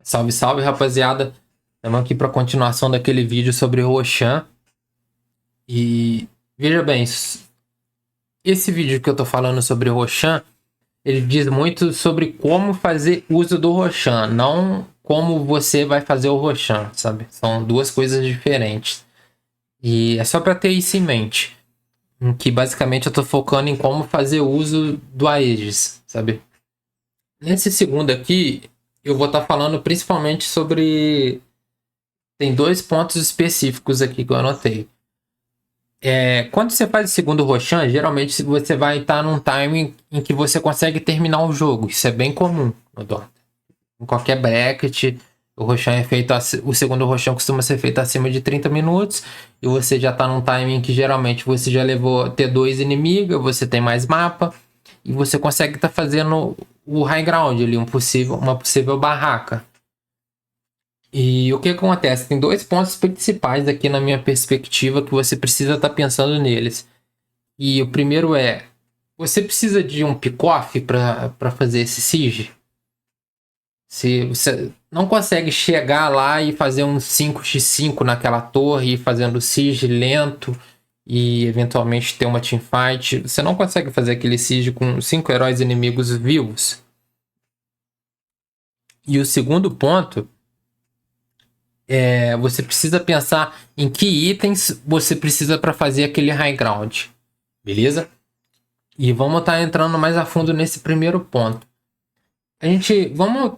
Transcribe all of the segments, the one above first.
Salve, salve, rapaziada. Estamos aqui para continuação daquele vídeo sobre Roshan. E veja bem, esse vídeo que eu tô falando sobre Roshan, ele diz muito sobre como fazer uso do Roshan, não como você vai fazer o Roshan, sabe? São duas coisas diferentes. E é só para ter isso em mente. Que basicamente eu tô focando em como fazer uso do Aegis, sabe? Nesse segundo aqui, eu vou estar falando principalmente sobre... Tem dois pontos específicos aqui que eu anotei. Quando você faz o segundo Roshan, geralmente você vai estar num timing em que você consegue terminar o jogo. Isso é bem comum no Dota. Em qualquer bracket, o Roshan é feito... O segundo Roshan costuma ser feito acima de 30 minutos. E você já está num timing que geralmente você já levou T2 inimiga, você tem mais mapa. E você consegue estar fazendo o high ground ali, uma possível barraca. E o que acontece? Tem dois pontos principais aqui na minha perspectiva que você precisa estar pensando neles. E o primeiro é, você precisa de um pick-off para fazer esse siege? Se você não consegue chegar lá e fazer um 5x5 naquela torre, fazendo siege lento e eventualmente ter uma teamfight, você não consegue fazer aquele siege com 5 heróis inimigos vivos. E o segundo ponto... você precisa pensar em que itens você precisa para fazer aquele high ground, beleza? E vamos estar entrando mais a fundo nesse primeiro ponto. Vamos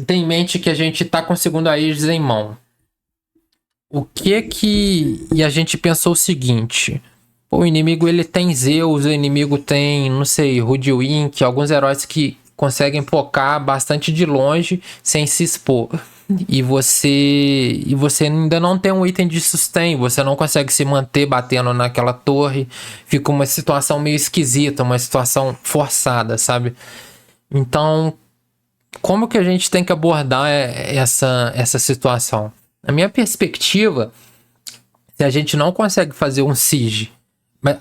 ter em mente que a gente está com o segundo Aegis em mão. E a gente pensou o seguinte: o inimigo ele tem Zeus, o inimigo tem, não sei, Rudwink, alguns heróis que conseguem focar bastante de longe sem se expor. E você ainda não tem um item de sustain, você não consegue se manter batendo naquela torre. Fica uma situação meio esquisita, uma situação forçada, sabe? Então, como que a gente tem que abordar essa situação? Na minha perspectiva, se a gente não consegue fazer um siege,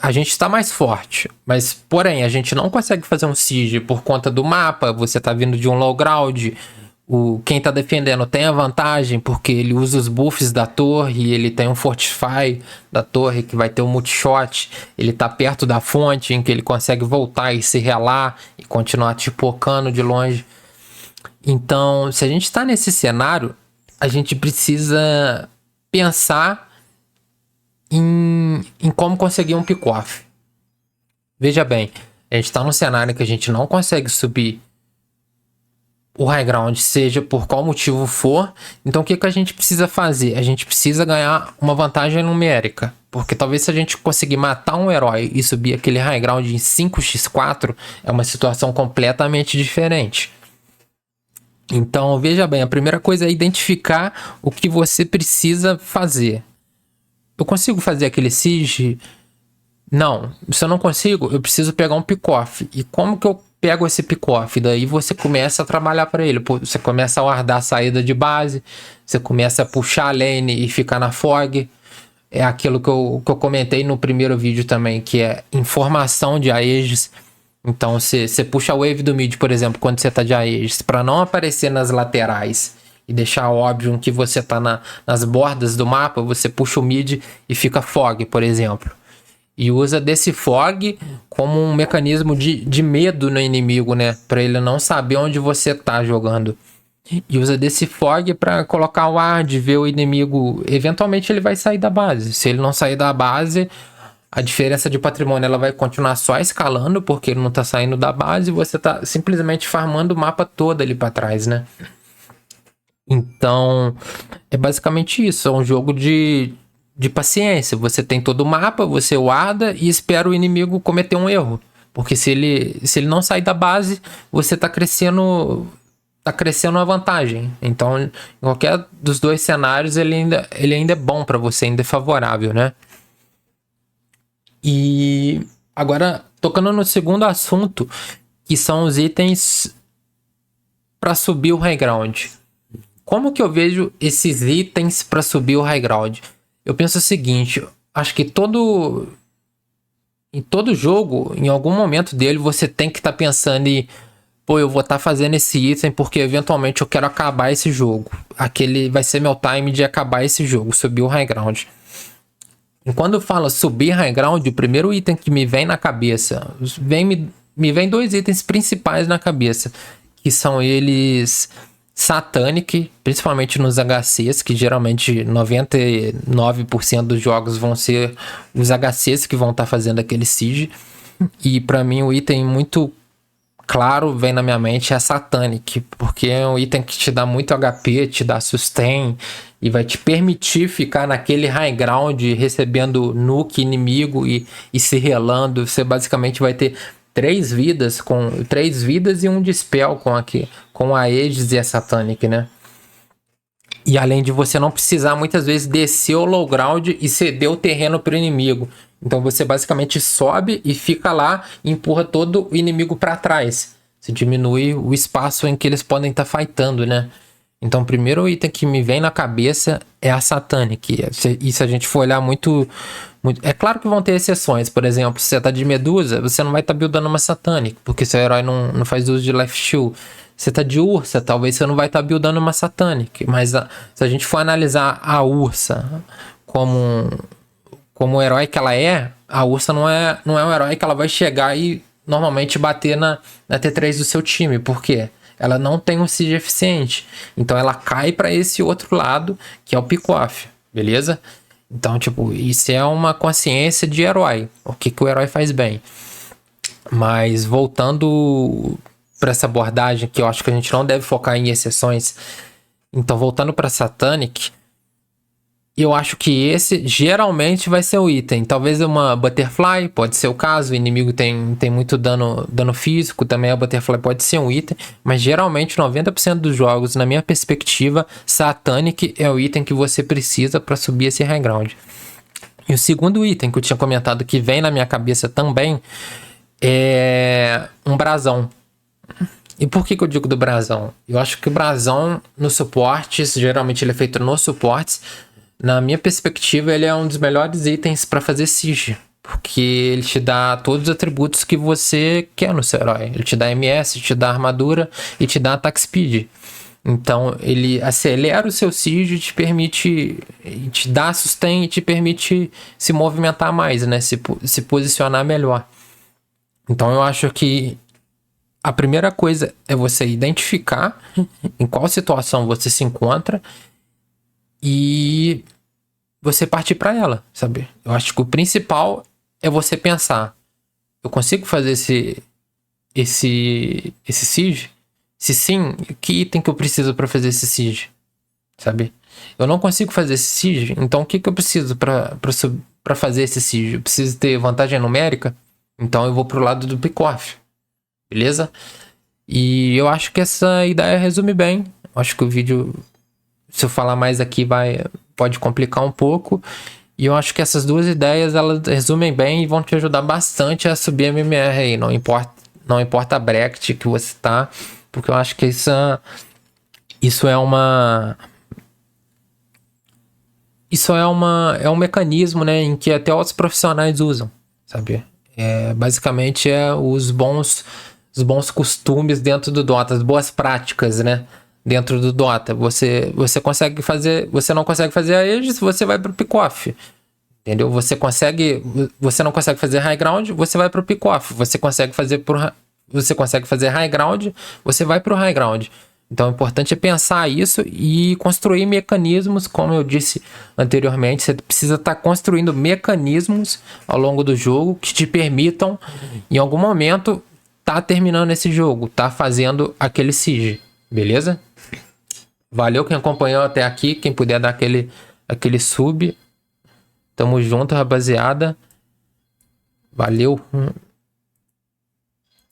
a gente está mais forte, mas porém a gente não consegue fazer um siege por conta do mapa, você tá vindo de um low ground. Quem tá defendendo tem a vantagem porque ele usa os buffs da torre, ele tem um fortify da torre que vai ter um multishot, ele tá perto da fonte em que ele consegue voltar e se relar e continuar te pocando de longe. Então, se a gente tá nesse cenário, a gente precisa pensar em como conseguir um pick-off. Veja bem, a gente tá num cenário que a gente não consegue subir o high ground, seja por qual motivo for. Então o que a gente precisa fazer? A gente precisa ganhar uma vantagem numérica, porque talvez se a gente conseguir matar um herói e subir aquele high ground em 5x4, é uma situação completamente diferente. Então veja bem, a primeira coisa é identificar o que você precisa fazer. Eu consigo fazer aquele siege? Não, se eu não consigo, eu preciso pegar um pick-off. E como que eu pego esse pick-off? Daí você começa a trabalhar para ele. Você começa a guardar a saída de base, você começa a puxar a lane e ficar na fog. É aquilo que eu comentei no primeiro vídeo também, que é informação de Aegis. Então você puxa a wave do mid, por exemplo, quando você tá de Aegis, para não aparecer nas laterais e deixar óbvio que você tá nas bordas do mapa, você puxa o mid e fica fog, por exemplo. E usa desse fog como um mecanismo de medo no inimigo, né? Pra ele não saber onde você tá jogando. E usa desse fog pra colocar o ar de ver o inimigo. Eventualmente ele vai sair da base. Se ele não sair da base, a diferença de patrimônio ela vai continuar só escalando, porque ele não tá saindo da base e você tá simplesmente farmando o mapa todo ali pra trás, né? Então, é basicamente isso. É um jogo de paciência. Você tem todo o mapa, você guarda e espera o inimigo cometer um erro. Porque se ele não sair da base, você tá crescendo uma vantagem. Então, em qualquer dos dois cenários, ele ainda é bom para você, ainda é favorável, né? E agora, tocando no segundo assunto, que são os itens para subir o high ground. Como que eu vejo esses itens para subir o high ground? Eu penso o seguinte, acho que em todo jogo, em algum momento dele, você tem que estar pensando em pô, eu vou estar fazendo esse item porque eventualmente eu quero acabar esse jogo. Aquele vai ser meu time de acabar esse jogo, subir o high ground. E quando eu falo subir high ground, o primeiro item que me vem na cabeça, me vem dois itens principais na cabeça, que são eles Satanic, principalmente nos HCs, que geralmente 99% dos jogos vão ser os HCs que vão estar fazendo aquele siege. E pra mim o item muito claro vem na minha mente é Satanic, porque é um item que te dá muito HP, te dá sustain e vai te permitir ficar naquele high ground recebendo nuke inimigo e se relando. Você basicamente vai ter 3 vidas e um dispel com a Aegis e a Satanic, né? E além de você não precisar muitas vezes descer o low ground e ceder o terreno para o inimigo. Então você basicamente sobe e fica lá e empurra todo o inimigo para trás. Você diminui o espaço em que eles podem estar fightando, né? Então o primeiro item que me vem na cabeça é a Satanic. E se a gente for olhar muito... É claro que vão ter exceções. Por exemplo, se você tá de Medusa, você não vai estar buildando uma Satanic, porque seu herói não faz uso de Life Shield. Você tá de Ursa, talvez você não vai estar buildando uma Satanic. Mas se a gente for analisar a Ursa como o herói que ela é, a Ursa não é um herói que ela vai chegar e normalmente bater na T3 do seu time. Por quê? Ela não tem um siege eficiente. Então ela cai para esse outro lado, que é o pick-off. Beleza? Então, tipo, isso é uma consciência de herói. O que o herói faz bem. Mas voltando para essa abordagem, que eu acho que a gente não deve focar em exceções. Então, voltando para Satanic, eu acho que esse geralmente vai ser o item. Talvez uma Butterfly, pode ser o caso. O inimigo tem muito dano físico, também a Butterfly pode ser um item. Mas geralmente 90% dos jogos, na minha perspectiva, Satanic é o item que você precisa para subir esse high ground. E o segundo item que eu tinha comentado que vem na minha cabeça também é um brasão. E por que eu digo do brasão? Eu acho que o brasão nos suportes, geralmente ele é feito nos suportes. Na minha perspectiva, ele é um dos melhores itens para fazer siege, porque ele te dá todos os atributos que você quer no seu herói. Ele te dá MS, te dá armadura e te dá attack speed. Então ele acelera o seu siege, te permite, te dá sustain e te permite se movimentar mais, né? Se posicionar melhor. Então eu acho que a primeira coisa é você identificar em qual situação você se encontra e você partir para ela, sabe? Eu acho que o principal é você pensar: eu consigo fazer esse siege? Se sim, que item que eu preciso para fazer esse siege, sabe? Eu não consigo fazer esse siege, então o que eu preciso para fazer esse siege? Eu preciso ter vantagem numérica, então eu vou pro lado do pick-off, beleza? E eu acho que essa ideia resume bem. Eu acho que o vídeo, se eu falar mais aqui, pode complicar um pouco. E eu acho que essas duas ideias, elas resumem bem e vão te ajudar bastante a subir a MMR aí. Não importa a bracket que você tá, porque eu acho que isso é um mecanismo, né, em que até outros profissionais usam, sabe? Basicamente os bons costumes dentro do Dota, as boas práticas, né? Dentro do Dota. Você consegue fazer. Você não consegue fazer a Aegis, você vai pro pick-off. Entendeu? Você não consegue fazer high ground, você vai pro pick-off. Você consegue fazer high ground, você vai pro high ground. Então o importante é pensar isso e construir mecanismos, como eu disse anteriormente. Você precisa estar construindo mecanismos ao longo do jogo que te permitam, em algum momento, tá terminando esse jogo, tá fazendo aquele siege, beleza? Valeu quem acompanhou até aqui, quem puder dar aquele sub. Tamo junto, rapaziada. Valeu.